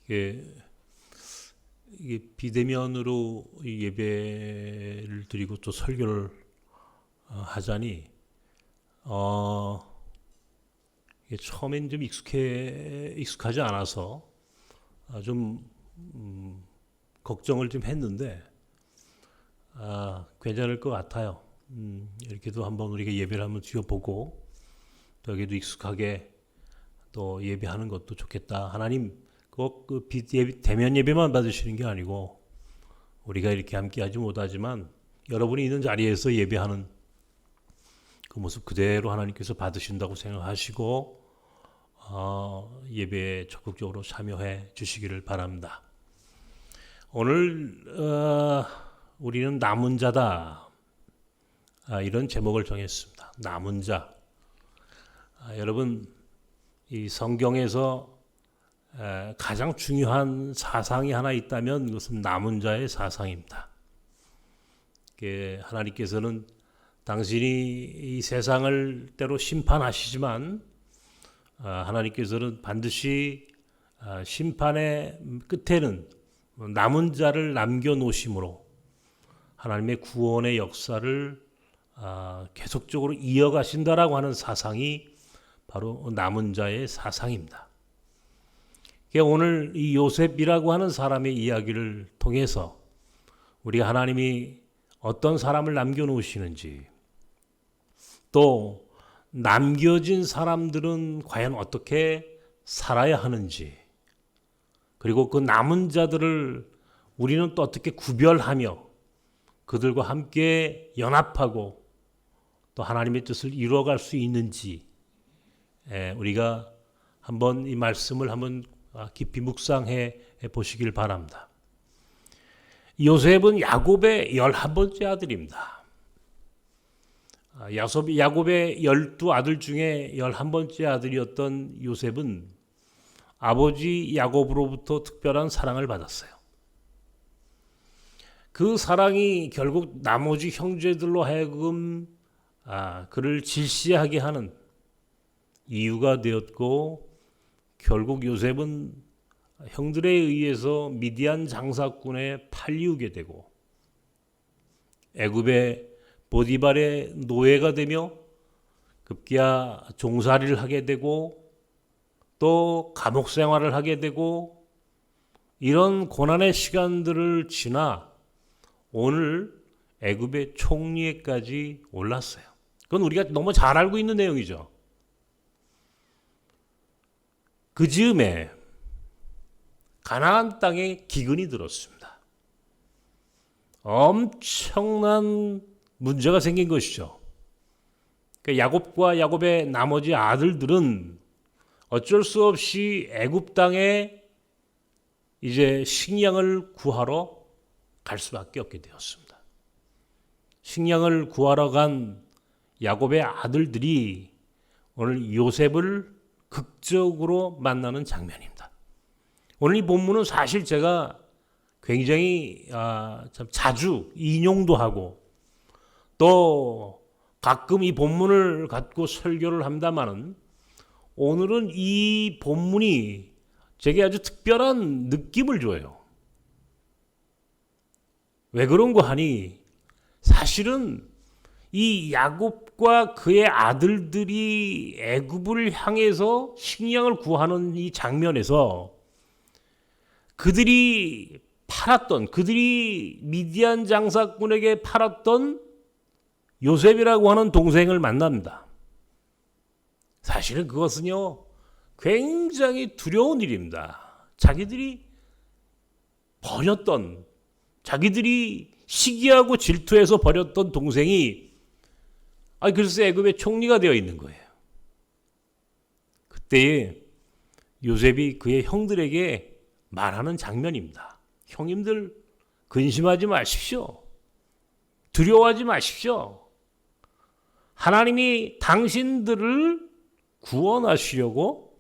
이게, 이게 비대면으로 이 예배를 드리고 또 설교를 하자니 이게 처음엔 좀 익숙하지 않아서 좀 걱정을 좀 했는데 괜찮을 것 같아요. 이렇게도 한번 우리가 예배를 한번 드려보고 또 여기도 익숙하게 또 예배하는 것도 좋겠다. 하나님 꼭 그 대면 예배만 받으시는 게 아니고 우리가 이렇게 함께하지 못하지만 여러분이 있는 자리에서 예배하는 그 모습 그대로 하나님께서 받으신다고 생각하시고 예배에 적극적으로 참여해 주시기를 바랍니다. 오늘 우리는 남은 자다 이런 제목을 정했습니다. 남은 자. 여러분 이 성경에서 가장 중요한 사상이 하나 있다면 그것은 남은 자의 사상입니다. 하나님께서는 당신이 이 세상을 때로 심판하시지만 하나님께서는 반드시 심판의 끝에는 남은 자를 남겨놓으심으로 하나님의 구원의 역사를 계속적으로 이어가신다라고 하는 사상이 바로 남은 자의 사상입니다. 오늘 이 요셉이라고 하는 사람의 이야기를 통해서 우리가 하나님이 어떤 사람을 남겨놓으시는지 또 남겨진 사람들은 과연 어떻게 살아야 하는지 그리고 그 남은 자들을 우리는 또 어떻게 구별하며 그들과 함께 연합하고 또 하나님의 뜻을 이루어갈 수 있는지 우리가 한번 이 말씀을 한번 깊이 묵상해 보시길 바랍니다. 요셉은 야곱의 11번째 아들입니다. 야곱의 12아들 중에 11번째 아들이었던 요셉은 아버지 야곱으로부터 특별한 사랑을 받았어요. 그 사랑이 결국 나머지 형제들로 하여금 그를 질시하게 하는 이유가 되었고 결국 요셉은 형들에 의해서 미디안 장사꾼에 팔리우게 되고 애굽의 보디발의 노예가 되며 급기야 종살이를 하게 되고 또 감옥 생활을 하게 되고 이런 고난의 시간들을 지나 오늘 애굽의 총리에까지 올랐어요. 그건 우리가 너무 잘 알고 있는 내용이죠. 그 즈음에 가나안 땅에 기근이 들었습니다. 엄청난 문제가 생긴 것이죠. 야곱과 야곱의 나머지 아들들은 어쩔 수 없이 애굽 땅에 이제 식량을 구하러 갈 수밖에 없게 되었습니다. 식량을 구하러 간 야곱의 아들들이 오늘 요셉을 극적으로 만나는 장면입니다. 오늘 이 본문은 사실 제가 굉장히 참 자주 인용도 하고 또 가끔 이 본문을 갖고 설교를 합니다마는 오늘은 이 본문이 제게 아주 특별한 느낌을 줘요. 왜 그런가 하니 사실은 이 야곱과 그의 아들들이 애굽을 향해서 식량을 구하는 이 장면에서 그들이 미디안 장사꾼에게 팔았던 요셉이라고 하는 동생을 만납니다. 사실은 그것은요 굉장히 두려운 일입니다. 자기들이 버렸던 자기들이 시기하고 질투해서 버렸던 동생이 글쎄 애굽의 총리가 되어 있는 거예요. 그때에 요셉이 그의 형들에게 말하는 장면입니다. 형님들 근심하지 마십시오. 두려워하지 마십시오. 하나님이 당신들을 구원하시려고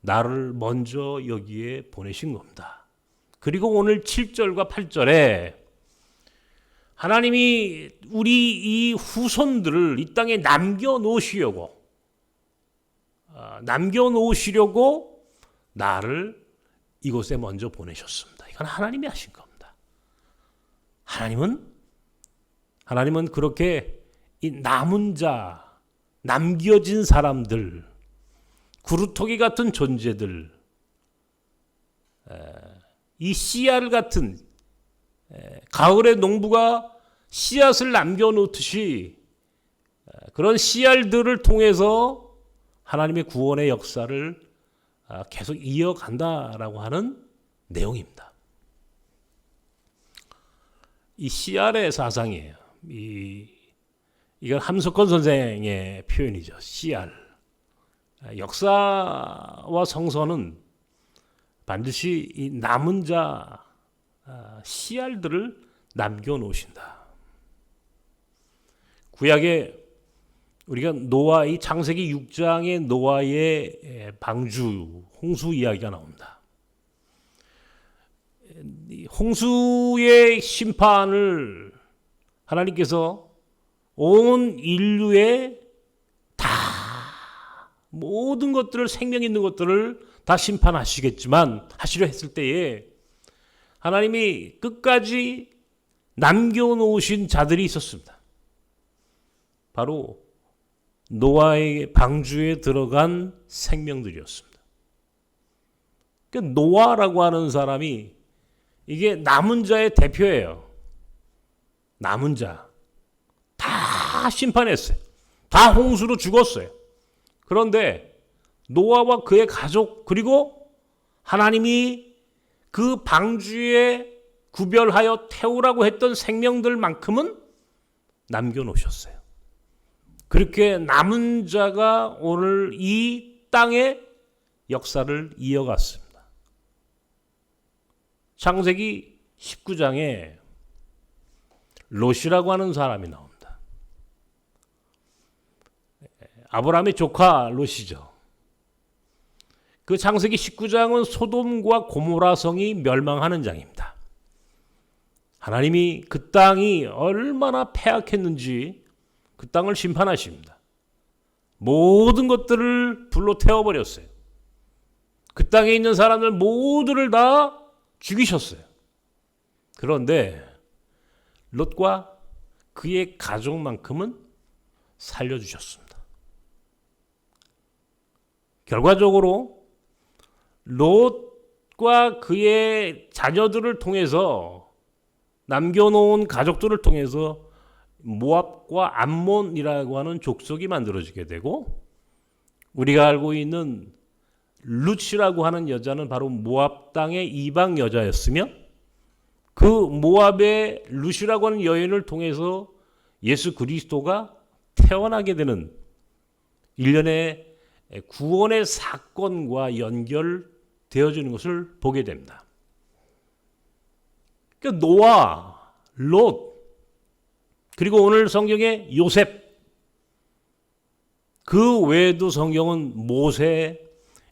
나를 먼저 여기에 보내신 겁니다. 그리고 오늘 7절과 8절에 하나님이 우리 이 후손들을 이 땅에 남겨놓으시려고 나를 이곳에 먼저 보내셨습니다. 이건 하나님이 하신 겁니다. 하나님은 그렇게 이 남은 자, 남겨진 사람들, 구루토기 같은 존재들, 이 씨알 같은 가을의 농부가 씨앗을 남겨놓듯이 그런 씨알들을 통해서 하나님의 구원의 역사를 계속 이어간다라고 하는 내용입니다. 이 씨알의 사상이에요. 이건 함석헌 선생의 표현이죠. 씨알. 역사와 성서는 반드시 이 남은 자 씨알들을 남겨놓으신다. 구약에 우리가 노아, 이 창세기 6장의 노아의 방주, 홍수 이야기가 나옵니다. 홍수의 심판을 하나님께서 온 인류의 다 모든 것들을, 생명 있는 것들을 다 심판하시겠지만, 하시려 했을 때에 하나님이 끝까지 남겨놓으신 자들이 있었습니다. 바로 노아의 방주에 들어간 생명들이었습니다. 그러니까 노아라고 하는 사람이 이게 남은 자의 대표예요. 남은 자. 다 심판했어요. 다 홍수로 죽었어요. 그런데 노아와 그의 가족, 그리고 하나님이 그 방주에 구별하여 태우라고 했던 생명들만큼은 남겨놓으셨어요. 그렇게 남은 자가 오늘 이 땅의 역사를 이어갔습니다. 창세기 19장에 롯이라고 하는 사람이 나옵니다. 아브라함의 조카 롯이죠. 그 창세기 19장은 소돔과 고모라 성이 멸망하는 장입니다. 하나님이 그 땅이 얼마나 패악했는지 그 땅을 심판하십니다. 모든 것들을 불로 태워버렸어요. 그 땅에 있는 사람들 모두를 다 죽이셨어요. 그런데 롯과 그의 가족만큼은 살려주셨습니다. 결과적으로 롯과 그의 자녀들을 통해서, 남겨놓은 가족들을 통해서 모압과 암몬이라고 하는 족속이 만들어지게 되고, 우리가 알고 있는 룻이라고 하는 여자는 바로 모압 땅의 이방 여자였으며, 그 모압의 룻이라고 하는 여인을 통해서 예수 그리스도가 태어나게 되는 일련의 구원의 사건과 연결되어지는 것을 보게 됩니다. 그러니까 노아, 롯, 그리고 오늘 성경의 요셉, 그 외에도 성경은 모세,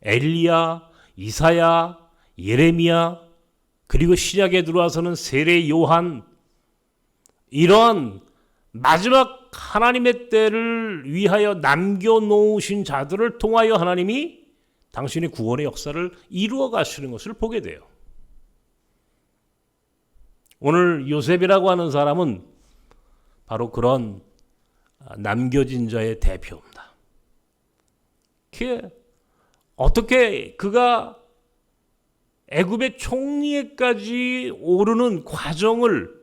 엘리야, 이사야, 예레미야, 그리고 신약에 들어와서는 세례 요한, 이러한 마지막 하나님의 때를 위하여 남겨놓으신 자들을 통하여 하나님이 당신의 구원의 역사를 이루어 가시는 것을 보게 돼요. 오늘 요셉이라고 하는 사람은 바로 그런 남겨진 자의 대표입니다. 어떻게 그가 애굽의 총리에까지 오르는 과정을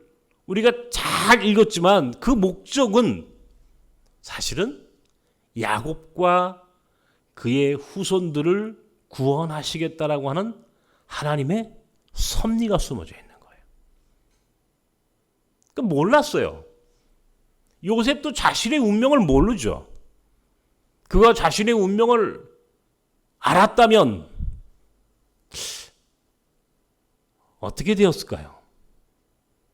우리가 잘 읽었지만, 그 목적은 사실은 야곱과 그의 후손들을 구원하시겠다라고 하는 하나님의 섭리가 숨어져 있는 거예요. 그러니까 몰랐어요. 요셉도 자신의 운명을 모르죠. 그가 자신의 운명을 알았다면 어떻게 되었을까요?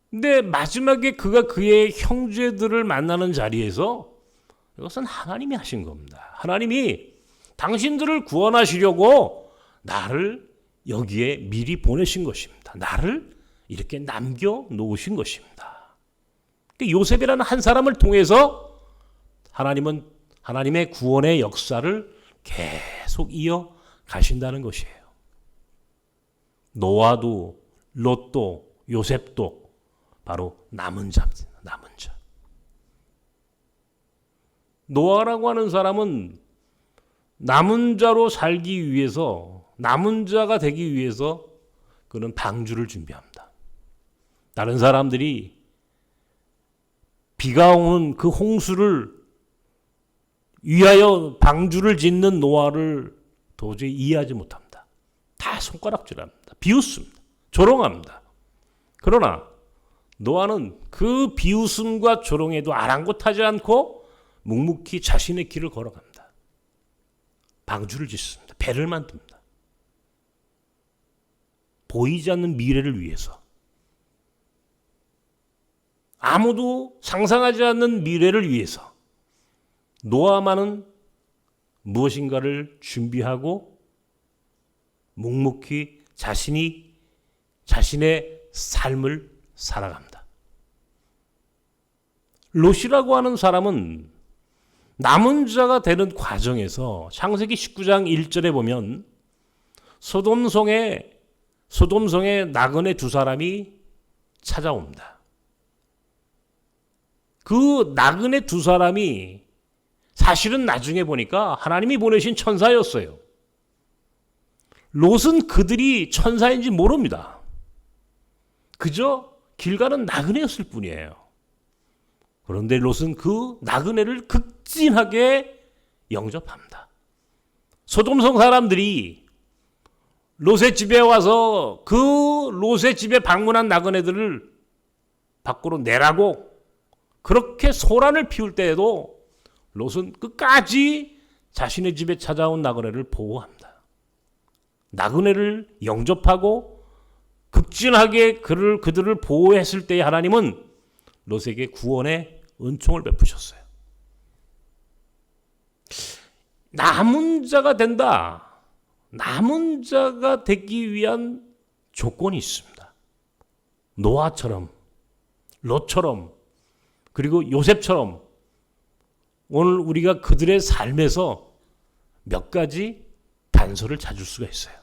근데 마지막에 그가 그의 형제들을 만나는 자리에서 이것은 하나님이 하신 겁니다. 하나님이 당신들을 구원하시려고 나를 여기에 미리 보내신 것입니다. 나를 이렇게 남겨놓으신 것입니다. 요셉이라는 한 사람을 통해서 하나님은 하나님의 구원의 역사를 계속 이어 가신다는 것이에요. 노아도 롯도 요셉도 바로 남은 자입니다. 남은 자. 노아라고 하는 사람은 남은 자로 살기 위해서, 남은 자가 되기 위해서 그는 방주를 준비합니다. 다른 사람들이 비가 오는 그 홍수를 위하여 방주를 짓는 노아를 도저히 이해하지 못합니다. 다 손가락질합니다. 비웃습니다. 조롱합니다. 그러나 노아는 그 비웃음과 조롱에도 아랑곳하지 않고 묵묵히 자신의 길을 걸어갑니다. 방주를 짓습니다. 배를 만듭니다. 보이지 않는 미래를 위해서, 아무도 상상하지 않는 미래를 위해서 노아만은 무엇인가를 준비하고 묵묵히 자신의 삶을 살아갑니다. 롯이라고 하는 사람은 남은 자가 되는 과정에서 창세기 19장 1절에 보면 소돔성에 나그네 두 사람이 찾아옵니다. 그 나그네 두 사람이 사실은 나중에 보니까 하나님이 보내신 천사였어요. 롯은 그들이 천사인지 모릅니다. 그저 길 가는 나그네였을 뿐이에요. 그런데 롯은 그 나그네를 극진하게 영접합니다. 소돔성 사람들이 롯의 집에 와서 그 롯의 집에 방문한 나그네들을 밖으로 내라고 그렇게 소란을 피울 때에도 롯은 끝까지 자신의 집에 찾아온 나그네를 보호합니다. 나그네를 영접하고 극진하게 그들을 보호했을 때 하나님은 롯에게 구원의 은총을 베푸셨어요. 남은 자가 된다. 남은 자가 되기 위한 조건이 있습니다. 노아처럼, 롯처럼, 그리고 요셉처럼 오늘 우리가 그들의 삶에서 몇 가지 단서를 찾을 수가 있어요.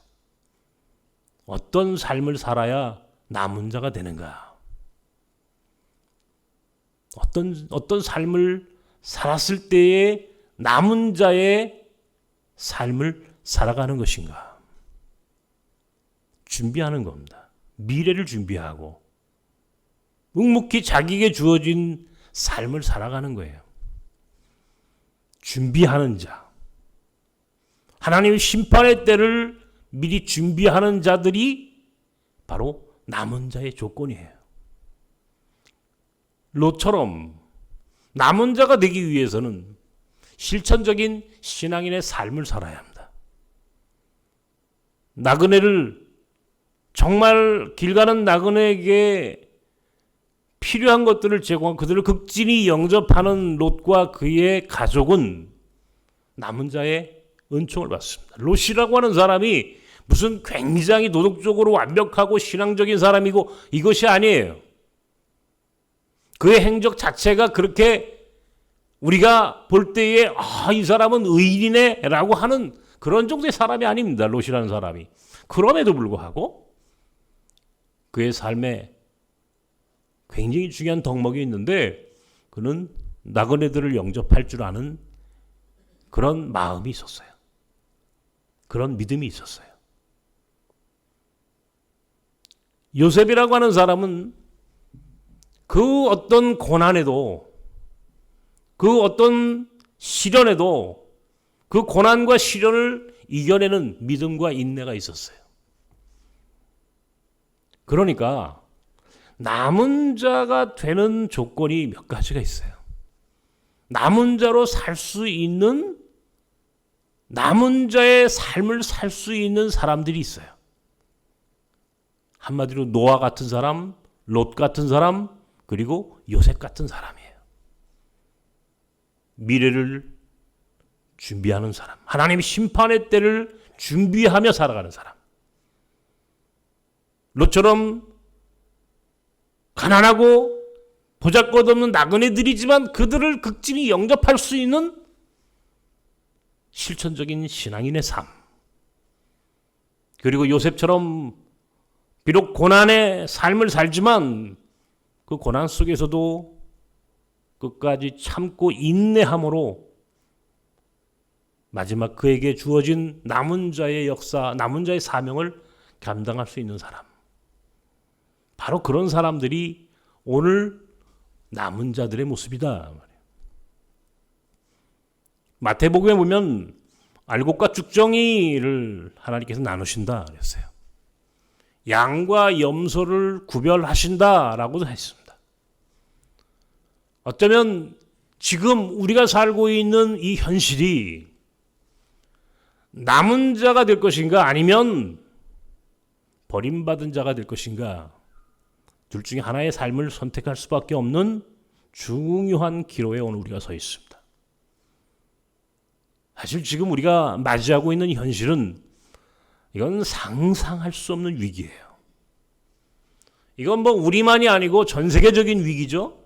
어떤 삶을 살아야 남은 자가 되는가? 어떤 삶을 살았을 때에 남은 자의 삶을 살아가는 것인가? 준비하는 겁니다. 미래를 준비하고 묵묵히 자기에게 주어진 삶을 살아가는 거예요. 준비하는 자. 하나님의 심판의 때를 미리 준비하는 자들이 바로 남은 자의 조건이에요. 롯처럼 남은 자가 되기 위해서는 실천적인 신앙인의 삶을 살아야 합니다. 나그네를 정말 길 가는 나그네에게 필요한 것들을 제공하고 그들을 극진히 영접하는 롯과 그의 가족은 남은 자의 은총을 받습니다. 롯이라고 하는 사람이 무슨 굉장히 도덕적으로 완벽하고 신앙적인 사람이고 이것이 아니에요. 그의 행적 자체가 그렇게 우리가 볼 때에 이 사람은 의인이네 라고 하는 그런 정도의 사람이 아닙니다. 롯이라는 사람이. 그럼에도 불구하고 그의 삶에 굉장히 중요한 덕목이 있는데 그는 나그네들을 영접할 줄 아는 그런 마음이 있었어요. 그런 믿음이 있었어요. 요셉이라고 하는 사람은 그 어떤 고난에도 그 어떤 시련에도 그 고난과 시련을 이겨내는 믿음과 인내가 있었어요. 그러니까 남은 자가 되는 조건이 몇 가지가 있어요. 남은 자로 살 수 있는, 남은 자의 삶을 살 수 있는 사람들이 있어요. 한마디로 노아 같은 사람, 롯 같은 사람, 그리고 요셉 같은 사람이에요. 미래를 준비하는 사람, 하나님의 심판의 때를 준비하며 살아가는 사람. 롯처럼 가난하고 보잘것없는 나그네들이지만 그들을 극진히 영접할 수 있는 실천적인 신앙인의 삶. 그리고 요셉처럼 비록 고난의 삶을 살지만 그 고난 속에서도 끝까지 참고 인내함으로 마지막 그에게 주어진 남은 자의 역사, 남은 자의 사명을 감당할 수 있는 사람. 바로 그런 사람들이 오늘 남은 자들의 모습이다. 마태복음에 보면 알곡과 쭉정이를 하나님께서 나누신다 그랬어요. 양과 염소를 구별하신다라고도 했습니다. 어쩌면 지금 우리가 살고 있는 이 현실이 남은 자가 될 것인가 아니면 버림받은 자가 될 것인가, 둘 중에 하나의 삶을 선택할 수밖에 없는 중요한 기로에 오늘 우리가 서 있습니다. 사실 지금 우리가 맞이하고 있는 현실은 이건 상상할 수 없는 위기예요. 이건 뭐 우리만이 아니고 전 세계적인 위기죠.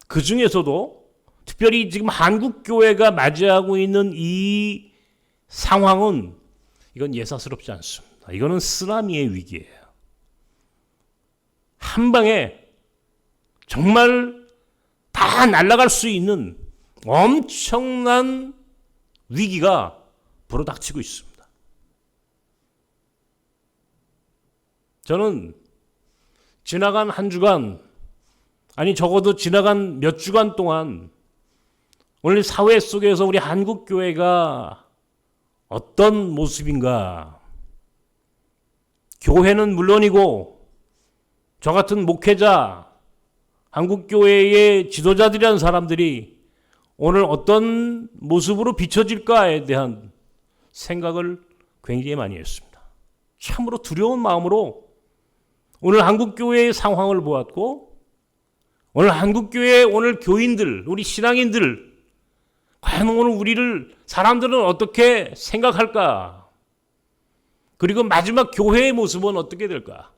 그 중에서도 특별히 지금 한국교회가 맞이하고 있는 이 상황은 이건 예사스럽지 않습니다. 이거는 쓰나미의 위기예요. 한 방에 정말 다 날아갈 수 있는 엄청난 위기가 불어닥치고 있습니다. 저는 지나간 한 주간, 아니 적어도 지나간 몇 주간 동안 오늘 사회 속에서 우리 한국교회가 어떤 모습인가, 교회는 물론이고 저 같은 목회자, 한국교회의 지도자들이라는 사람들이 오늘 어떤 모습으로 비춰질까에 대한 생각을 굉장히 많이 했습니다. 참으로 두려운 마음으로 오늘 한국교회의 상황을 보았고, 오늘 한국교회의 오늘 교인들, 우리 신앙인들, 과연 오늘 우리를 사람들은 어떻게 생각할까? 그리고 마지막 교회의 모습은 어떻게 될까?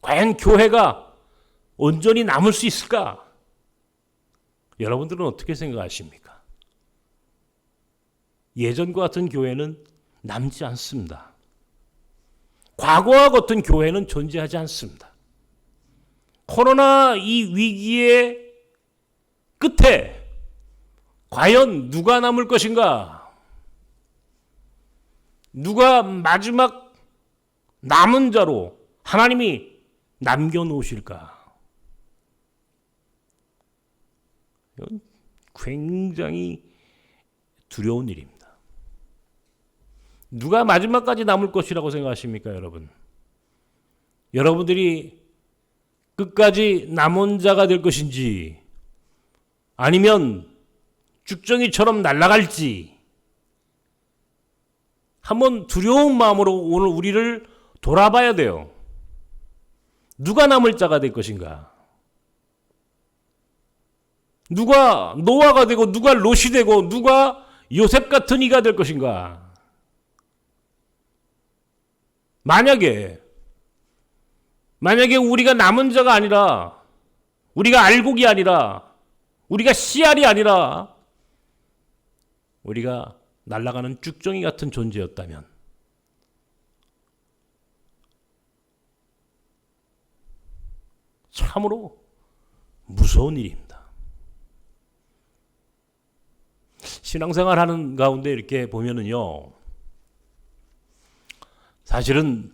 과연 교회가 온전히 남을 수 있을까? 여러분들은 어떻게 생각하십니까? 예전과 같은 교회는 남지 않습니다. 과거와 같은 교회는 존재하지 않습니다. 코로나 이 위기의 끝에 과연 누가 남을 것인가? 누가 마지막 남은 자로 하나님이 남겨놓으실까? 이건 굉장히 두려운 일입니다. 누가 마지막까지 남을 것이라고 생각하십니까, 여러분? 여러분들이 끝까지 남은 자가 될 것인지 아니면 쭉정이처럼 날아갈지 한번 두려운 마음으로 오늘 우리를 돌아봐야 돼요. 누가 남을 자가 될 것인가? 누가 노아가 되고 누가 롯이 되고 누가 요셉 같은 이가 될 것인가? 만약에 우리가 남은 자가 아니라, 우리가 알곡이 아니라, 우리가 씨알이 아니라 우리가 날아가는 쭉정이 같은 존재였다면 참으로 무서운 일입니다. 신앙생활 하는 가운데 이렇게 보면은요, 사실은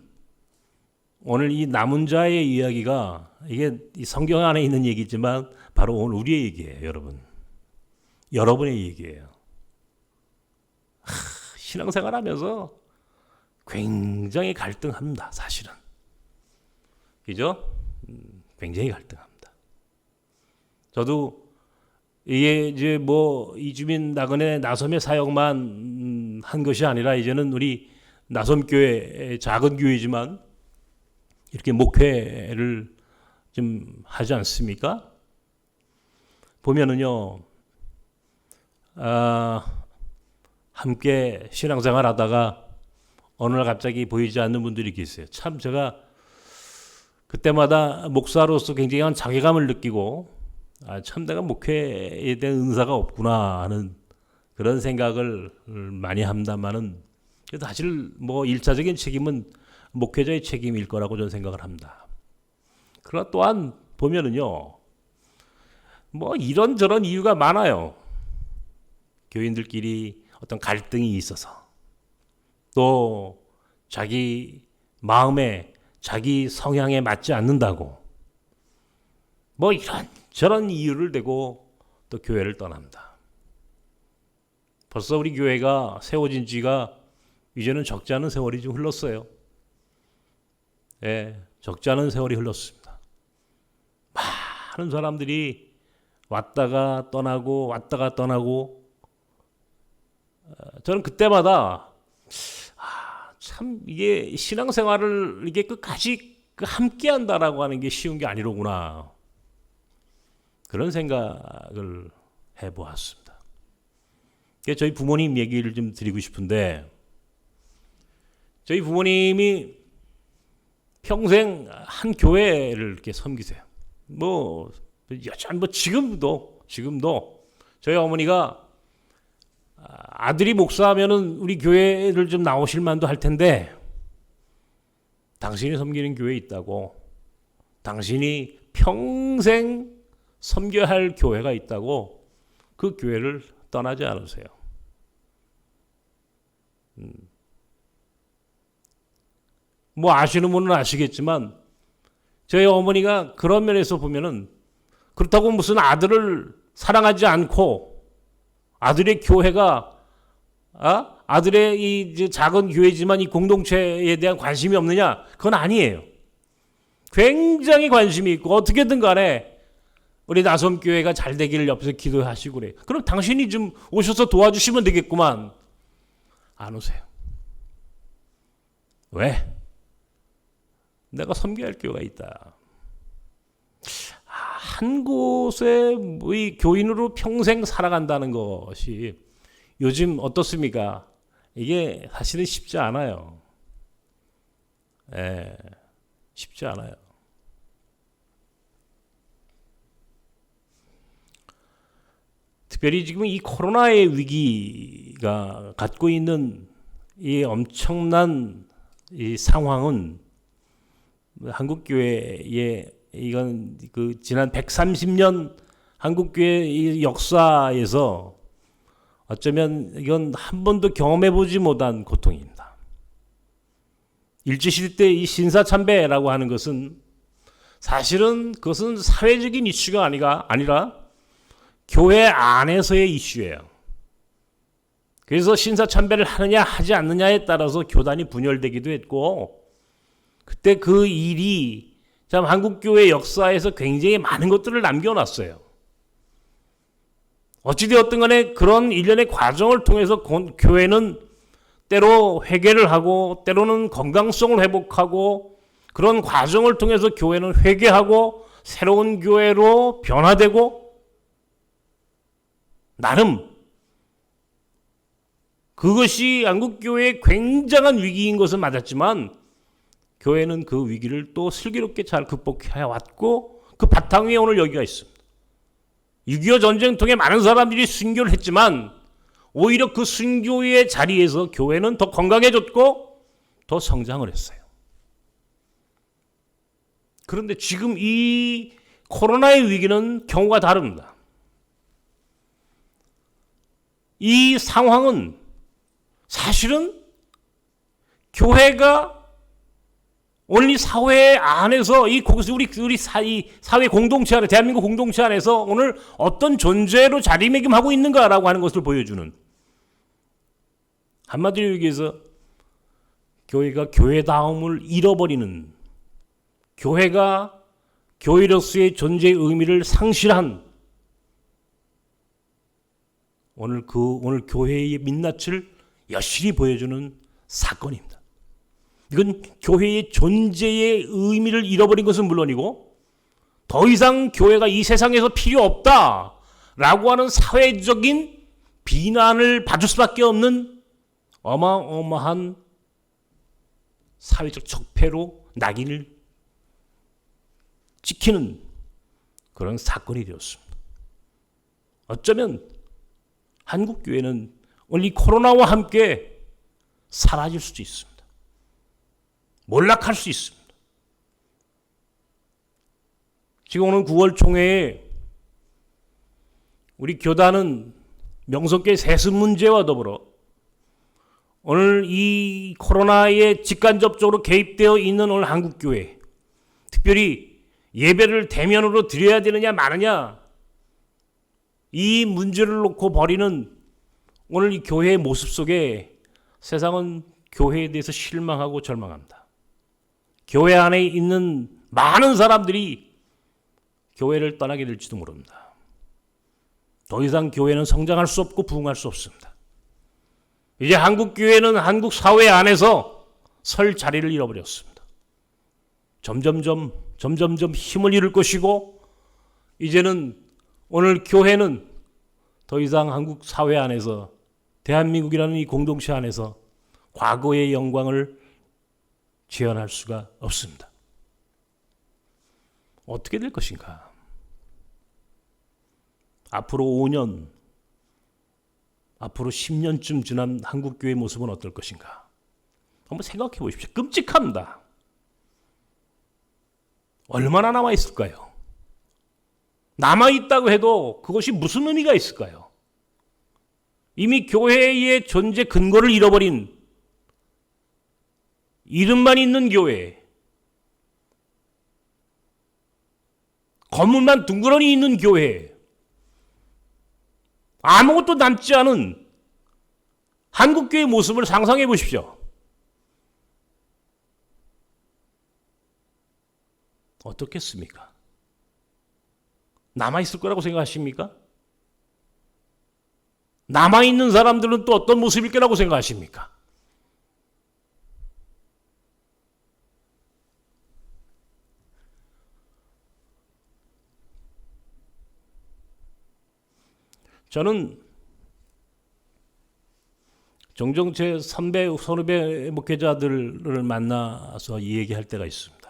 오늘 이 남은 자의 이야기가 이게 성경 안에 있는 얘기지만 바로 오늘 우리의 얘기예요, 여러분. 여러분의 얘기예요. 신앙생활 하면서 굉장히 갈등합니다, 사실은. 그죠? 굉장히 갈등합니다. 저도 이게 이제 뭐 이주민 나그네 나섬의 사역만 한 것이 아니라 이제는 우리 나섬교회 작은 교회지만 이렇게 목회를 좀 하지 않습니까? 보면은요, 함께 신앙생활 하다가 어느 날 갑자기 보이지 않는 분들이 계세요. 참 제가 그때마다 목사로서 굉장한 자괴감을 느끼고, 참 내가 목회에 대한 은사가 없구나 하는 그런 생각을 많이 합니다만은, 그래도 사실 뭐 일차적인 책임은 목회자의 책임일 거라고 저는 생각을 합니다. 그러나 또한 보면은요, 뭐 이런저런 이유가 많아요. 교인들끼리 어떤 갈등이 있어서, 또 자기 마음에 자기 성향에 맞지 않는다고 뭐 이런 저런 이유를 대고 또 교회를 떠납니다. 벌써 우리 교회가 세워진 지가 이제는 적지 않은 세월이 좀 흘렀어요. 예, 적지 않은 세월이 흘렀습니다. 많은 사람들이 왔다가 떠나고 왔다가 떠나고, 저는 그때마다 참 이게 신앙생활을 이게 끝까지 함께 한다라고 하는 게 쉬운 게 아니로구나, 그런 생각을 해보았습니다. 저희 부모님 얘기를 좀 드리고 싶은데, 저희 부모님이 평생 한 교회를 이렇게 섬기세요. 여전 지금도 저희 어머니가 아들이 목사하면은 우리 교회를 좀 나오실 만도 할 텐데, 당신이 섬기는 교회 있다고, 당신이 평생 섬겨야 할 교회가 있다고 그 교회를 떠나지 않으세요. 뭐 아시는 분은 아시겠지만 저희 어머니가 그런 면에서 보면은, 그렇다고 무슨 아들을 사랑하지 않고 아들의 교회가 아들의 이 작은 교회지만 이 공동체에 대한 관심이 없느냐? 그건 아니에요. 굉장히 관심이 있고, 어떻게든 간에 우리 나섬교회가 잘 되기를 옆에서 기도하시고 그래요. 그럼 당신이 좀 오셔서 도와주시면 되겠구만. 안 오세요. 왜? 내가 섬겨야 할 교회가 있다. 한 곳에 이 교인으로 평생 살아간다는 것이 요즘 어떻습니까? 이게 사실은 쉽지 않아요. 쉽지 않아요. 특별히 지금 이 코로나의 위기가 갖고 있는 이 엄청난 이 상황은 한국교회의 이건 그 지난 130년 한국교회 역사에서 어쩌면 이건 한 번도 경험해보지 못한 고통입니다. 일제시대 때 이 신사참배라고 하는 것은 사실은 그것은 사회적인 이슈가 아니라 교회 안에서의 이슈예요. 그래서 신사참배를 하느냐 하지 않느냐에 따라서 교단이 분열되기도 했고, 그때 그 일이 참 한국교회 역사에서 굉장히 많은 것들을 남겨놨어요. 어찌되었든 간에 그런 일련의 과정을 통해서 교회는 때로 회개를 하고 때로는 건강성을 회복하고, 그런 과정을 통해서 교회는 회개하고 새로운 교회로 변화되고, 나름 그것이 한국교회의 굉장한 위기인 것은 맞았지만, 교회는 그 위기를 또 슬기롭게 잘 극복해 왔고, 그 바탕 위에 오늘 여기가 있습니다. 6.25 전쟁 통해 많은 사람들이 순교를 했지만 오히려 그 순교의 자리에서 교회는 더 건강해졌고 더 성장을 했어요. 그런데 지금 이 코로나의 위기는 경우가 다릅니다. 이 상황은 사실은 교회가 오늘 이 사회 안에서 우리 사회 공동체 안에, 대한민국 공동체 안에서 오늘 어떤 존재로 자리매김하고 있는가라고 하는 것을 보여주는, 한마디로 얘기해서 교회가 교회다움을 잃어버리는, 교회가 교회로서의 존재의 의미를 상실한, 오늘 교회의 민낯을 여실히 보여주는 사건입니다. 이건 교회의 존재의 의미를 잃어버린 것은 물론이고, 더 이상 교회가 이 세상에서 필요 없다라고 하는 사회적인 비난을 받을 수밖에 없는 어마어마한 사회적 적폐로 낙인을 찍히는 그런 사건이 되었습니다. 어쩌면 한국교회는 오늘 이 코로나와 함께 사라질 수도 있습니다. 몰락할 수 있습니다. 지금 오는 9월 총회에 우리 교단은 명성교회 세습 문제와 더불어 오늘 이 코로나에 직간접적으로 개입되어 있는 오늘 한국교회, 특별히 예배를 대면으로 드려야 되느냐 마느냐, 이 문제를 놓고 벌이는 오늘 이 교회의 모습 속에 세상은 교회에 대해서 실망하고 절망합니다. 교회 안에 있는 많은 사람들이 교회를 떠나게 될지도 모릅니다. 더 이상 교회는 성장할 수 없고 부흥할 수 없습니다. 이제 한국교회는 한국 사회 안에서 설 자리를 잃어버렸습니다. 점점점 힘을 잃을 것이고, 이제는 오늘 교회는 더 이상 한국 사회 안에서, 대한민국이라는 이 공동체 안에서 과거의 영광을 재현할 수가 없습니다. 어떻게 될 것인가? 앞으로 5년, 앞으로 10년쯤 지난 한국교회의 모습은 어떨 것인가? 한번 생각해 보십시오. 끔찍합니다. 얼마나 남아있을까요? 남아있다고 해도 그것이 무슨 의미가 있을까요? 이미 교회의 존재 근거를 잃어버린, 이름만 있는 교회, 건물만 둥그러니 있는 교회, 아무것도 남지 않은 한국교회의 모습을 상상해 보십시오. 어떻겠습니까? 남아있을 거라고 생각하십니까? 남아있는 사람들은 또 어떤 모습일 거라고 생각하십니까? 저는 종종 제 선배, 선후배 목회자들을 만나서 이 얘기할 때가 있습니다.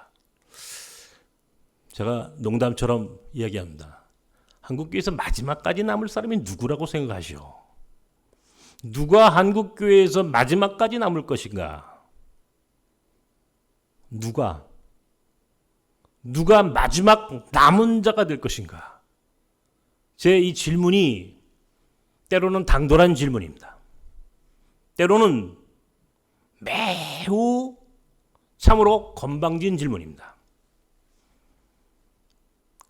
제가 농담처럼 이야기합니다. 한국교회에서 마지막까지 남을 사람이 누구라고 생각하시오? 누가 한국교회에서 마지막까지 남을 것인가? 누가 마지막 남은 자가 될 것인가? 제 이 질문이 때로는 당돌한 질문입니다. 때로는 매우 참으로 건방진 질문입니다.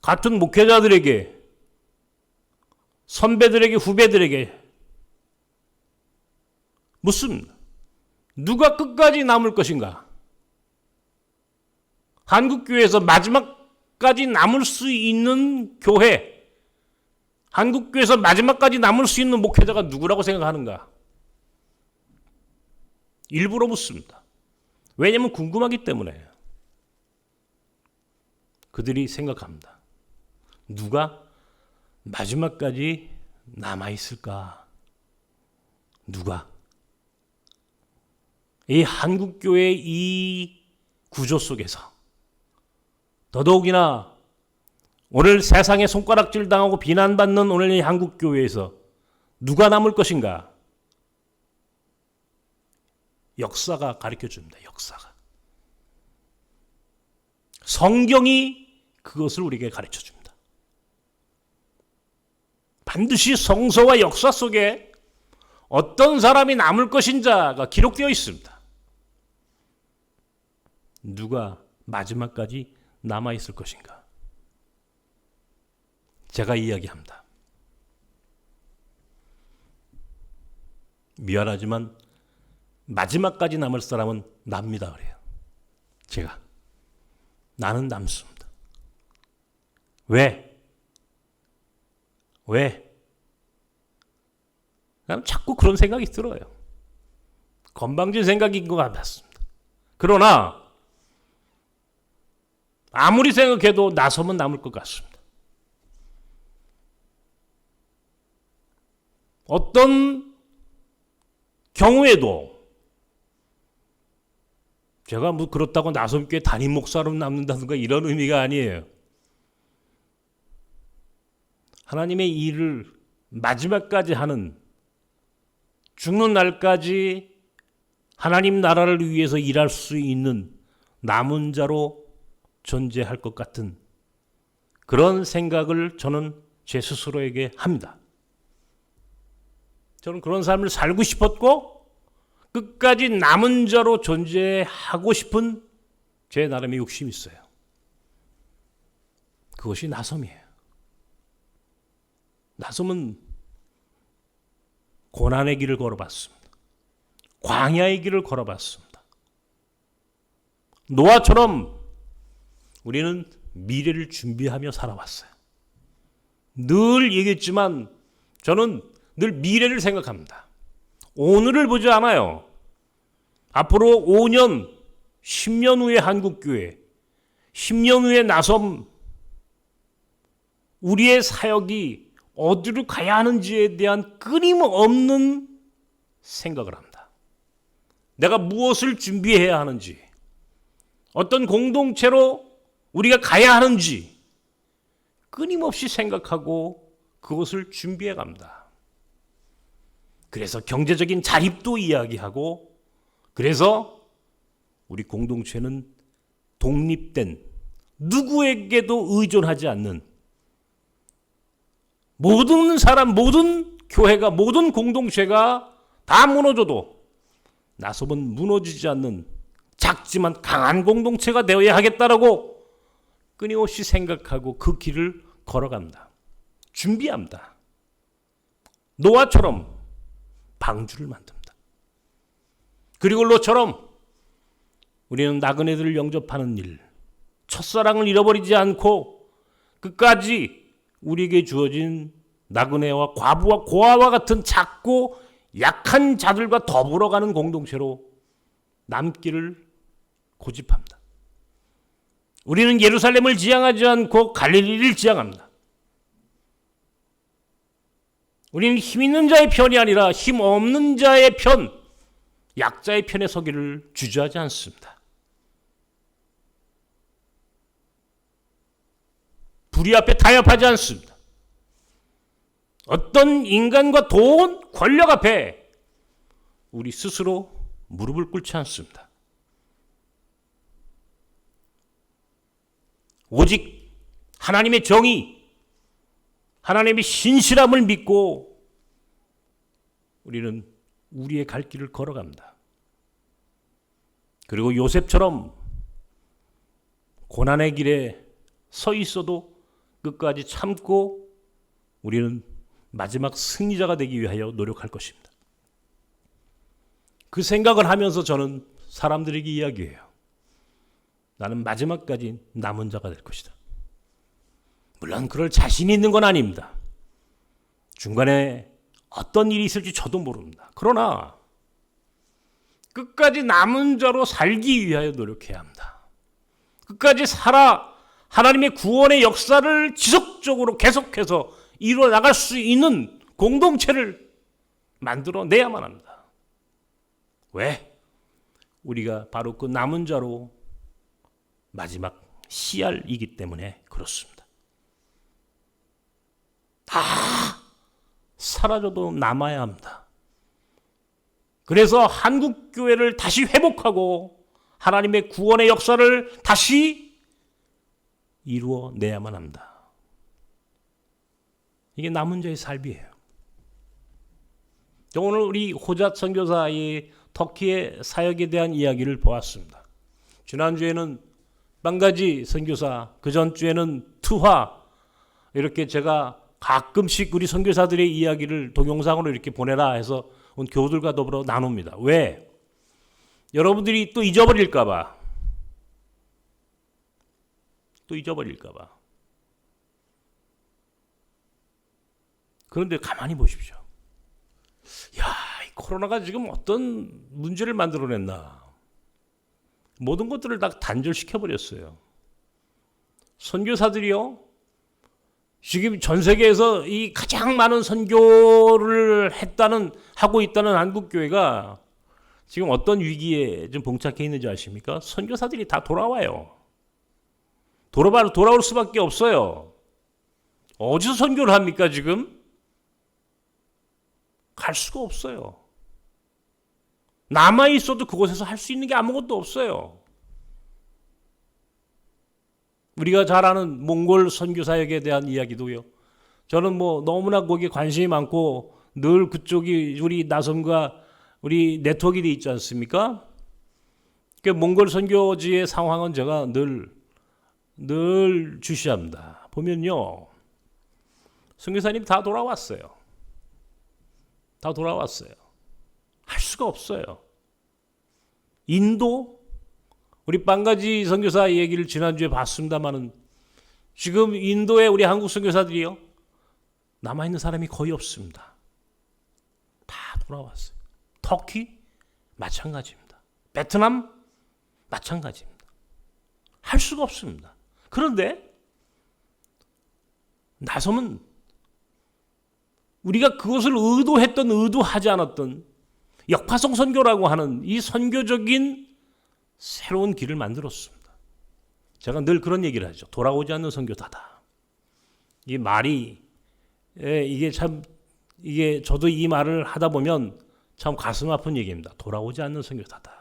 같은 목회자들에게, 선배들에게, 후배들에게 묻습니다. 누가 끝까지 남을 것인가? 한국교회에서 마지막까지 남을 수 있는 교회, 한국교회에서 마지막까지 남을 수 있는 목회자가 누구라고 생각하는가? 일부러 묻습니다. 왜냐하면 궁금하기 때문에. 그들이 생각합니다. 누가 마지막까지 남아있을까? 누가? 이 한국교회의 이 구조 속에서 더더욱이나 오늘 세상에 손가락질 당하고 비난받는 오늘 이 한국교회에서 누가 남을 것인가? 역사가 가르쳐줍니다. 역사가. 성경이 그것을 우리에게 가르쳐줍니다. 반드시 성서와 역사 속에 어떤 사람이 남을 것인자가 기록되어 있습니다. 누가 마지막까지 남아있을 것인가? 제가 이야기합니다. 미안하지만 마지막까지 남을 사람은 납니다 그래요. 제가. 나는 남습니다. 왜? 나는 자꾸 그런 생각이 들어요. 건방진 생각인 것 같았습니다. 그러나 아무리 생각해도 나서면 남을 것 같습니다. 어떤 경우에도 제가 뭐 그렇다고 나섬교회 담임 목사로 남는다든가 이런 의미가 아니에요. 하나님의 일을 마지막까지 하는, 죽는 날까지 하나님 나라를 위해서 일할 수 있는 남은 자로 존재할 것 같은 그런 생각을 저는 제 스스로에게 합니다. 저는 그런 삶을 살고 싶었고 끝까지 남은 자로 존재하고 싶은 제 나름의 욕심이 있어요. 그것이 나섬이에요. 나섬은 고난의 길을 걸어봤습니다. 광야의 길을 걸어봤습니다. 노아처럼 우리는 미래를 준비하며 살아왔어요. 늘 얘기했지만 저는 늘 미래를 생각합니다. 오늘을 보지 않아요. 앞으로 5년, 10년 후의 한국교회, 10년 후의 나섬, 우리의 사역이 어디로 가야 하는지에 대한 끊임없는 생각을 합니다. 내가 무엇을 준비해야 하는지, 어떤 공동체로 우리가 가야 하는지 끊임없이 생각하고 그것을 준비해 갑니다. 그래서 경제적인 자립도 이야기하고, 그래서 우리 공동체는 독립된, 누구에게도 의존하지 않는, 모든 사람, 모든 교회가, 모든 공동체가 다 무너져도 나섬은 무너지지 않는 작지만 강한 공동체가 되어야 하겠다라고 끊임없이 생각하고 그 길을 걸어갑니다. 준비합니다. 노아처럼 방주를 만듭니다. 그리고 롯처럼 우리는 나그네들을 영접하는 일, 첫사랑을 잃어버리지 않고 끝까지 우리에게 주어진 나그네와 과부와 고아와 같은 작고 약한 자들과 더불어가는 공동체로 남기를 고집합니다. 우리는 예루살렘을 지향하지 않고 갈릴리를 지향합니다. 우리는 힘 있는 자의 편이 아니라 힘 없는 자의 편, 약자의 편에 서기를 주저하지 않습니다. 불의 앞에 타협하지 않습니다. 어떤 인간과 돈, 권력 앞에 우리 스스로 무릎을 꿇지 않습니다. 오직 하나님의 정의, 하나님의 신실함을 믿고 우리는 우리의 갈 길을 걸어갑니다. 그리고 요셉처럼 고난의 길에 서 있어도 끝까지 참고 우리는 마지막 승리자가 되기 위하여 노력할 것입니다. 그 생각을 하면서 저는 사람들에게 이야기해요. 나는 마지막까지 남은 자가 될 것이다. 물론 그럴 자신이 있는 건 아닙니다. 중간에 어떤 일이 있을지 저도 모릅니다. 그러나 끝까지 남은 자로 살기 위하여 노력해야 합니다. 끝까지 살아 하나님의 구원의 역사를 지속적으로 계속해서 이루어 나갈 수 있는 공동체를 만들어내야만 합니다. 왜? 우리가 바로 그 남은 자로 마지막 씨알이기 때문에 그렇습니다. 다 사라져도 남아야 합니다. 그래서 한국교회를 다시 회복하고 하나님의 구원의 역사를 다시 이루어내야만 합니다. 이게 남은 자의 삶이에요. 오늘 우리 호잣 선교사의 터키의 사역에 대한 이야기를 보았습니다. 지난주에는 빵가지 선교사, 그 전주에는 투화, 이렇게 제가 가끔씩 우리 선교사들의 이야기를 동영상으로 이렇게 보내라 해서 교우들과 더불어 나눕니다. 왜? 여러분들이 또 잊어버릴까 봐. 또 잊어버릴까 봐. 그런데 가만히 보십시오. 야, 이 코로나가 지금 어떤 문제를 만들어냈나. 모든 것들을 다 단절시켜버렸어요. 선교사들이요, 지금 전 세계에서 이 가장 많은 선교를 하고 있다는 한국교회가 지금 어떤 위기에 좀 봉착해 있는지 아십니까? 선교사들이 다 돌아와요. 돌아올 수밖에 없어요. 어디서 선교를 합니까, 지금? 갈 수가 없어요. 남아있어도 그곳에서 할 수 있는 게 아무것도 없어요. 우리가 잘 아는 몽골 선교 사역에 대한 이야기도요. 저는 뭐 너무나 거기에 관심이 많고 늘 그쪽이 우리 나섬과 우리 네트워크가 돼 있지 않습니까? 그 몽골 선교지의 상황은 제가 늘 주시합니다. 보면요. 선교사님 다 돌아왔어요. 다 돌아왔어요. 할 수가 없어요. 인도 우리 빵가지 선교사 얘기를 지난주에 봤습니다마는 지금 인도에 우리 한국 선교사들이요. 남아있는 사람이 거의 없습니다. 다 돌아왔어요. 터키 마찬가지입니다. 베트남 마찬가지입니다. 할 수가 없습니다. 그런데 나섬은 우리가 그것을 의도했던 의도하지 않았던 역파성 선교라고 하는 이 선교적인 새로운 길을 만들었습니다. 제가 늘 그런 얘기를 하죠. 돌아오지 않는 선교사다. 이 말이 이게 저도 이 말을 하다 보면 참 가슴 아픈 얘기입니다. 돌아오지 않는 선교사다.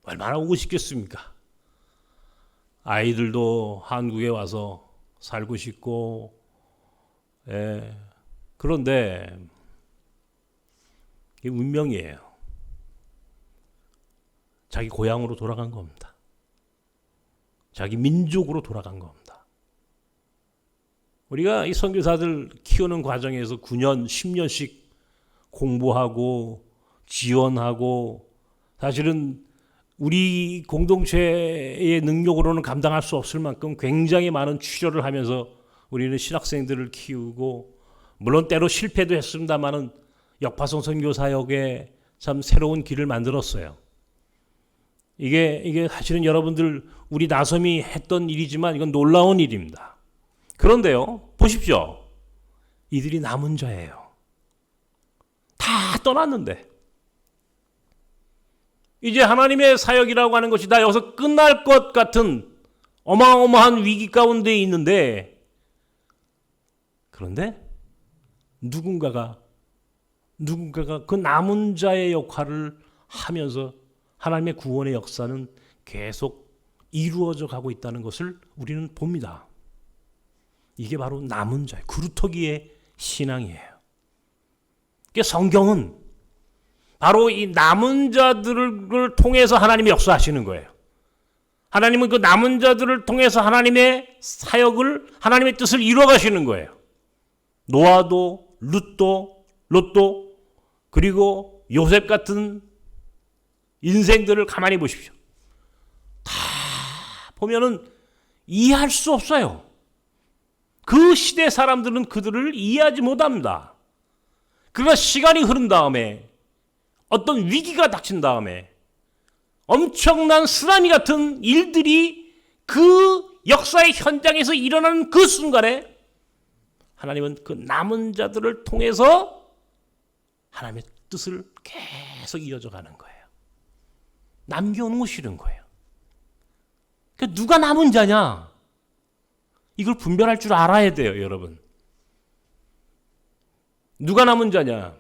얼마나 오고 싶겠습니까? 아이들도 한국에 와서 살고 싶고, 그런데 이게 운명이에요. 자기 고향으로 돌아간 겁니다. 자기 민족으로 돌아간 겁니다. 우리가 이 선교사들 키우는 과정에서 9년, 10년씩 공부하고 지원하고 사실은 우리 공동체의 능력으로는 감당할 수 없을 만큼 굉장히 많은 치료를 하면서 우리는 신학생들을 키우고 물론 때로 실패도 했습니다마는 역파성 선교 사역에 참 새로운 길을 만들었어요. 이게 사실은 여러분들 우리 나섬이 했던 일이지만 이건 놀라운 일입니다. 그런데요, 보십시오. 이들이 남은 자예요. 다 떠났는데 이제 하나님의 사역이라고 하는 것이 다 여기서 끝날 것 같은 어마어마한 위기 가운데 있는데 그런데 누군가가 그 남은 자의 역할을 하면서 하나님의 구원의 역사는 계속 이루어져 가고 있다는 것을 우리는 봅니다. 이게 바로 남은 자의 그루터기의 신앙이에요. 성경은 바로 이 남은 자들을 통해서 하나님이 역사하시는 거예요. 하나님은 그 남은 자들을 통해서 하나님의 사역을 하나님의 뜻을 이루어 가시는 거예요. 노아도 롯도 그리고 요셉 같은 인생들을 가만히 보십시오. 다 보면은 이해할 수 없어요. 그 시대 사람들은 그들을 이해하지 못합니다. 그러나 시간이 흐른 다음에 어떤 위기가 닥친 다음에 엄청난 쓰나미 같은 일들이 그 역사의 현장에서 일어나는 그 순간에 하나님은 그 남은 자들을 통해서 하나님의 뜻을 계속 이어져 가는 거예요. 남겨놓으시는 거예요. 그러니까 누가 남은 자냐? 이걸 분별할 줄 알아야 돼요, 여러분. 누가 남은 자냐?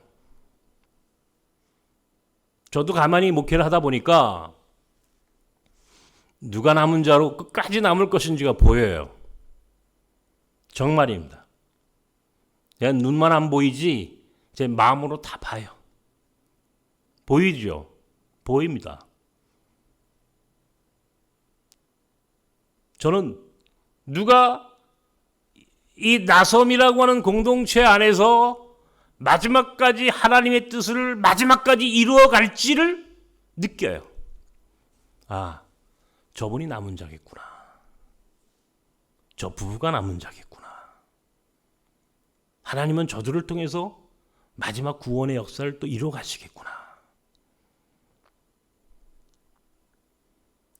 저도 가만히 목회를 하다 보니까 누가 남은 자로 끝까지 남을 것인지가 보여요. 정말입니다. 내 눈만 안 보이지 제 마음으로 다 봐요. 보이죠? 보입니다. 저는 누가 이 나섬이라고 하는 공동체 안에서 마지막까지 하나님의 뜻을 마지막까지 이루어 갈지를 느껴요. 아, 저분이 남은 자겠구나. 저 부부가 남은 자겠구나. 하나님은 저들을 통해서 마지막 구원의 역사를 또 이루어 가시겠구나.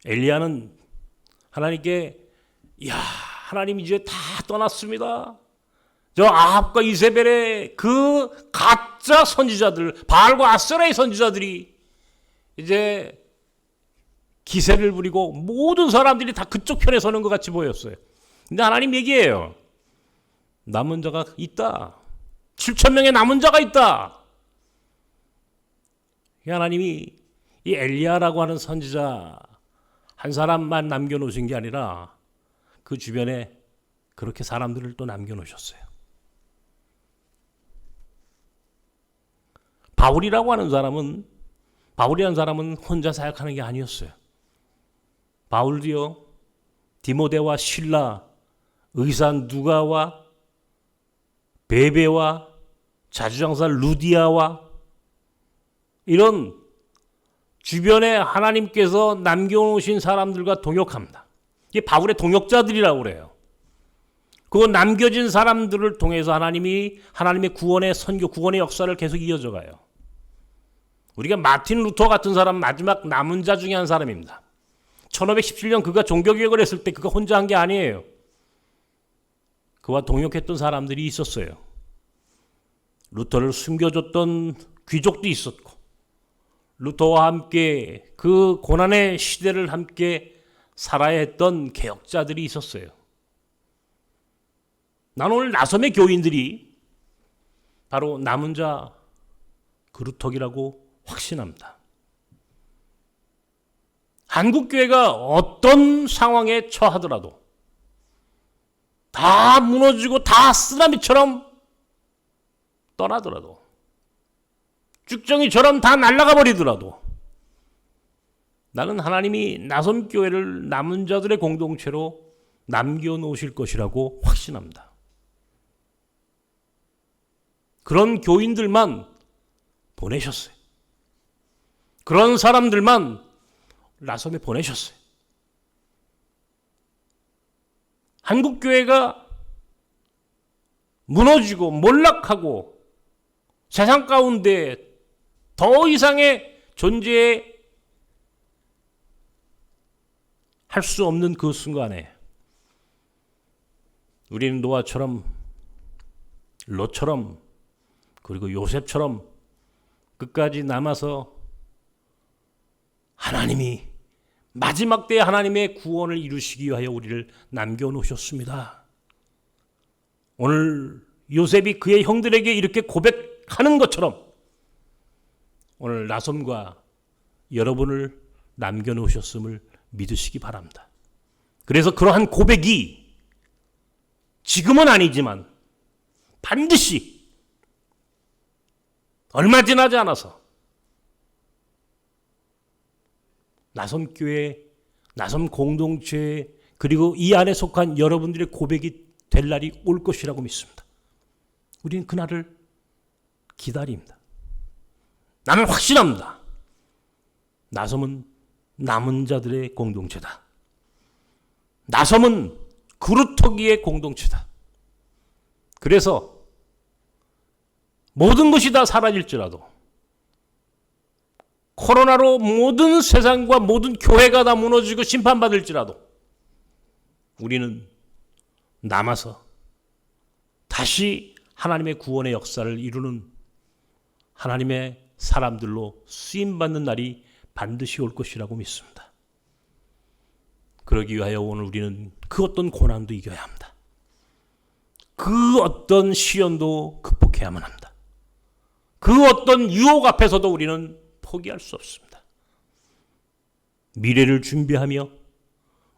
엘리야는 하나님께 하나님 이제 다 떠났습니다. 저 아합과 이세벨의 그 가짜 선지자들, 바알과 아세라의 선지자들이 이제 기세를 부리고 모든 사람들이 다 그쪽 편에 서는 것 같이 보였어요. 근데 하나님 얘기해요. 남은 자가 있다. 7,000명의 남은 자가 있다. 하나님이 이 엘리야라고 하는 선지자 한 사람만 남겨놓으신 게 아니라 그 주변에 그렇게 사람들을 또 남겨놓으셨어요. 바울이라는 사람은 혼자 사역하는 게 아니었어요. 바울도요, 디모데와 실라, 의사 누가와 베베와 자주장사 루디아와 이런 주변에 하나님께서 남겨놓으신 사람들과 동역합니다. 이게 바울의 동역자들이라고 그래요. 그 남겨진 사람들을 통해서 하나님이 하나님의 구원의 선교, 구원의 역사를 계속 이어져 가요. 우리가 마틴 루터 같은 사람 마지막 남은 자 중에 한 사람입니다. 1517년 그가 종교개혁을 했을 때 그가 혼자 한 게 아니에요. 그와 동역했던 사람들이 있었어요. 루터를 숨겨줬던 귀족도 있었고, 루터와 함께 그 고난의 시대를 함께 살아야 했던 개혁자들이 있었어요. 나는 오늘 나섬의 교인들이 바로 남은 자 그루터기라고 확신합니다. 한국교회가 어떤 상황에 처하더라도, 다 무너지고 다 쓰나미처럼 떠나더라도, 쭉정이처럼 다 날아가 버리더라도 나는 하나님이 나섬교회를 남은 자들의 공동체로 남겨놓으실 것이라고 확신합니다. 그런 교인들만 보내셨어요. 그런 사람들만 나섬에 보내셨어요. 한국교회가 무너지고 몰락하고 세상 가운데 더 이상의 존재에 할 수 없는 그 순간에 우리는 노아처럼, 롯처럼, 그리고 요셉처럼 끝까지 남아서 하나님이 마지막 때에 하나님의 구원을 이루시기 위하여 우리를 남겨놓으셨습니다. 오늘 요셉이 그의 형들에게 이렇게 고백하는 것처럼 오늘 나섬과 여러분을 남겨놓으셨음을 믿으시기 바랍니다. 그래서 그러한 고백이 지금은 아니지만 반드시 얼마 지나지 않아서 나섬교회, 나섬 공동체, 그리고 이 안에 속한 여러분들의 고백이 될 날이 올 것이라고 믿습니다. 우리는 그날을 기다립니다. 나는 확신합니다. 나섬은 남은 자들의 공동체다. 나섬은 그루터기의 공동체다. 그래서 모든 것이 다 사라질지라도, 코로나로 모든 세상과 모든 교회가 다 무너지고 심판받을지라도 우리는 남아서 다시 하나님의 구원의 역사를 이루는 하나님의 사람들로 쓰임받는 날이 반드시 올 것이라고 믿습니다. 그러기 위하여 오늘 우리는 그 어떤 고난도 이겨야 합니다. 그 어떤 시련도 극복해야만 합니다. 그 어떤 유혹 앞에서도 우리는 포기할 수 없습니다. 미래를 준비하며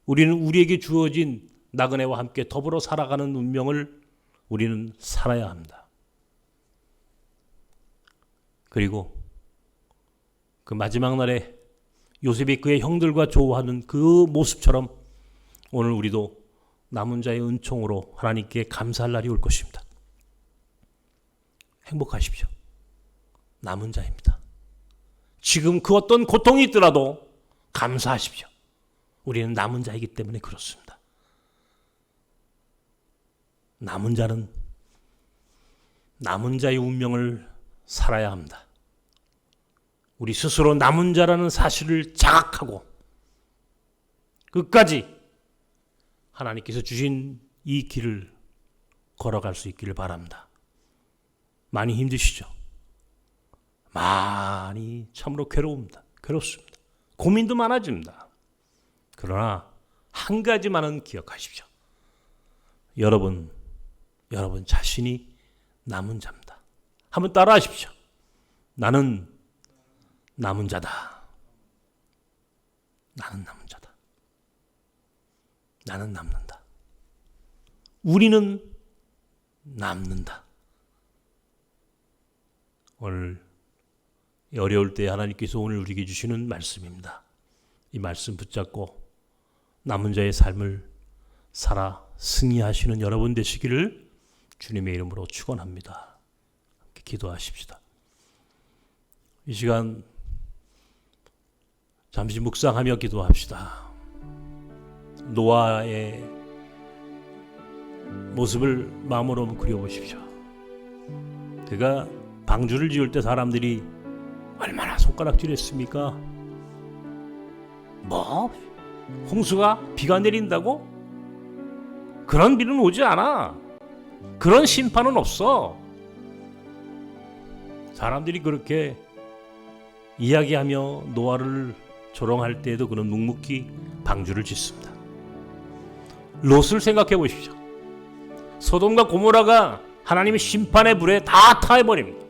우리는 우리에게 주어진 나그네와 함께 더불어 살아가는 운명을 우리는 살아야 합니다. 그리고 그 마지막 날에 요셉이 그의 형들과 조우하는 그 모습처럼 오늘 우리도 남은 자의 은총으로 하나님께 감사할 날이 올 것입니다. 행복하십시오. 남은 자입니다. 지금 그 어떤 고통이 있더라도 감사하십시오. 우리는 남은 자이기 때문에 그렇습니다. 남은 자는 남은 자의 운명을 살아야 합니다. 우리 스스로 남은 자라는 사실을 자각하고 끝까지 하나님께서 주신 이 길을 걸어갈 수 있기를 바랍니다. 많이 힘드시죠? 많이 참으로 괴롭습니다. 고민도 많아집니다. 그러나 한 가지만은 기억하십시오. 여러분 자신이 남은 자입니다. 한번 따라하십시오. 나는 남은 자다. 나는 남은 자다. 나는 남는다. 우리는 남는다. 오늘 어려울 때 하나님께서 오늘 우리에게 주시는 말씀입니다. 이 말씀 붙잡고 남은 자의 삶을 살아 승리하시는 여러분 되시기를 주님의 이름으로 축원합니다. 함께 기도하십시다. 이 시간 잠시 묵상하며 기도합시다. 노아의 모습을 마음으로 한번 그려보십시오. 그가 방주를 지을 때 사람들이 얼마나 손가락질했습니까? 뭐? 홍수가 비가 내린다고? 그런 비는 오지 않아. 그런 심판은 없어. 사람들이 그렇게 이야기하며 노아를 조롱할 때에도 그는 묵묵히 방주를 짓습니다. 롯을 생각해 보십시오. 소돔과 고모라가 하나님의 심판의 불에 다 타해버립니다.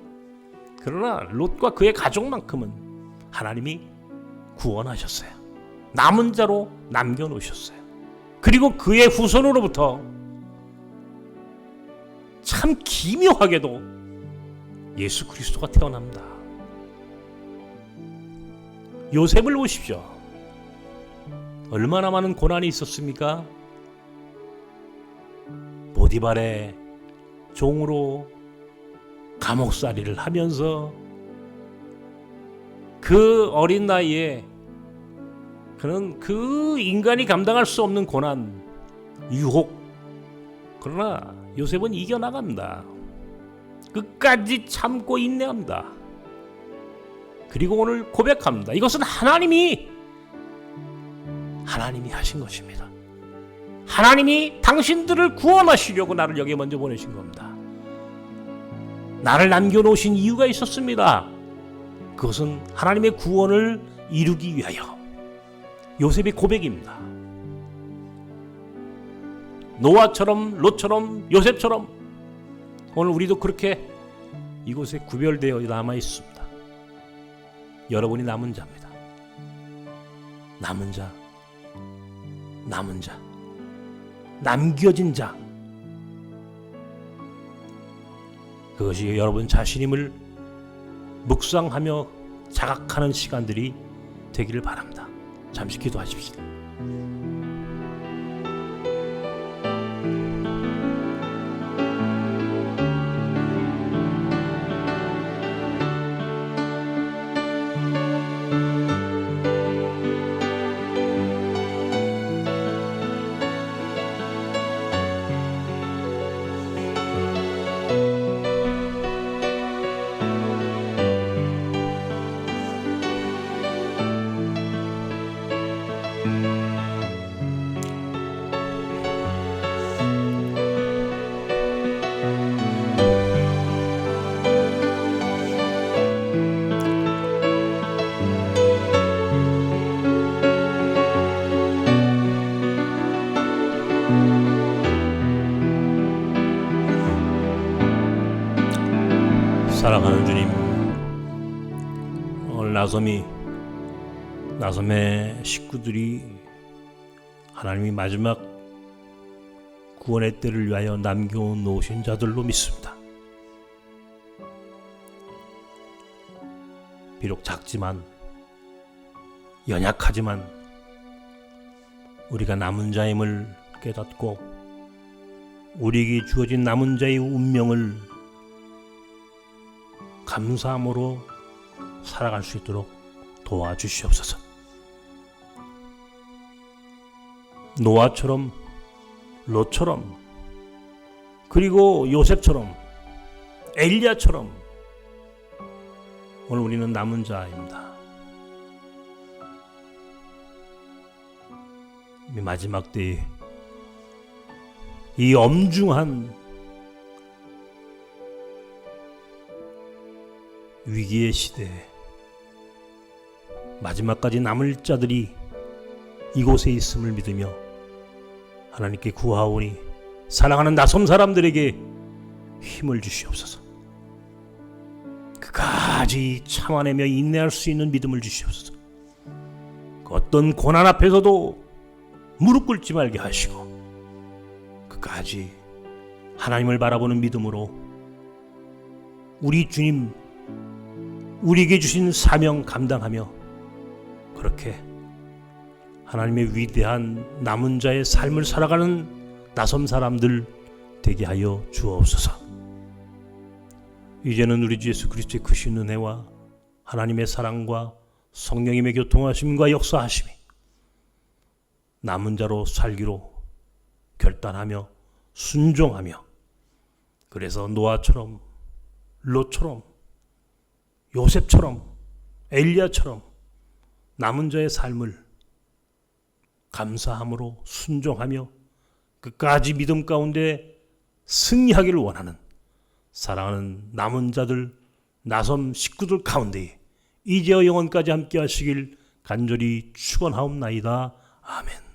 그러나 롯과 그의 가족만큼은 하나님이 구원하셨어요. 남은 자로 남겨놓으셨어요. 그리고 그의 후손으로부터 참 기묘하게도 예수 그리스도가 태어납니다. 요셉을 보십시오. 얼마나 많은 고난이 있었습니까? 보디발의 종으로 감옥살이를 하면서 그 어린 나이에 그는 그 인간이 감당할 수 없는 고난, 유혹, 그러나 요셉은 이겨나갑니다. 끝까지 참고 인내합니다. 그리고 오늘 고백합니다. 이것은 하나님이 하신 것입니다. 하나님이 당신들을 구원하시려고 나를 여기에 먼저 보내신 겁니다. 나를 남겨놓으신 이유가 있었습니다. 그것은 하나님의 구원을 이루기 위하여. 요셉의 고백입니다. 노아처럼, 롯처럼, 요셉처럼 오늘 우리도 그렇게 이곳에 구별되어 남아 있습니다. 여러분이 남은 자입니다. 남은 자, 남겨진 자. 그것이 여러분 자신임을 묵상하며 자각하는 시간들이 되기를 바랍니다. 잠시 기도하십시오. 사랑하는 주님, 오늘 나섬의 식구들이 하나님이 마지막 구원의 때를 위하여 남겨놓으신 자들로 믿습니다. 비록 작지만 연약하지만 우리가 남은 자임을 깨닫고 우리에게 주어진 남은 자의 운명을 감사함으로 살아갈 수 있도록 도와주시옵소서. 노아처럼, 롯처럼, 그리고 요셉처럼, 엘리야처럼 오늘 우리는 남은 자입니다. 이 마지막 때에 이 엄중한 위기의 시대에 마지막까지 남을 자들이 이곳에 있음을 믿으며 하나님께 구하오니 사랑하는 나섬 사람들에게 힘을 주시옵소서. 끝까지 참아내며 인내할 수 있는 믿음을 주시옵소서. 그 어떤 고난 앞에서도 무릎 꿇지 말게 하시고 끝까지 하나님을 바라보는 믿음으로 우리 주님 우리에게 주신 사명 감당하며 그렇게 하나님의 위대한 남은 자의 삶을 살아가는 나섬 사람들 되게 하여 주옵소서. 이제는 우리 주 예수 그리스도의 크신 은혜와 하나님의 사랑과 성령님의 교통하심과 역사하심이 남은 자로 살기로 결단하며 순종하며 그래서 노아처럼 롯처럼 요셉처럼 엘리야처럼 남은 자의 삶을 감사함으로 순종하며 끝까지 믿음 가운데 승리하기를 원하는 사랑하는 남은 자들 나섬 식구들 가운데 이제와 영원까지 함께 하시길 간절히 축원하옵나이다. 아멘.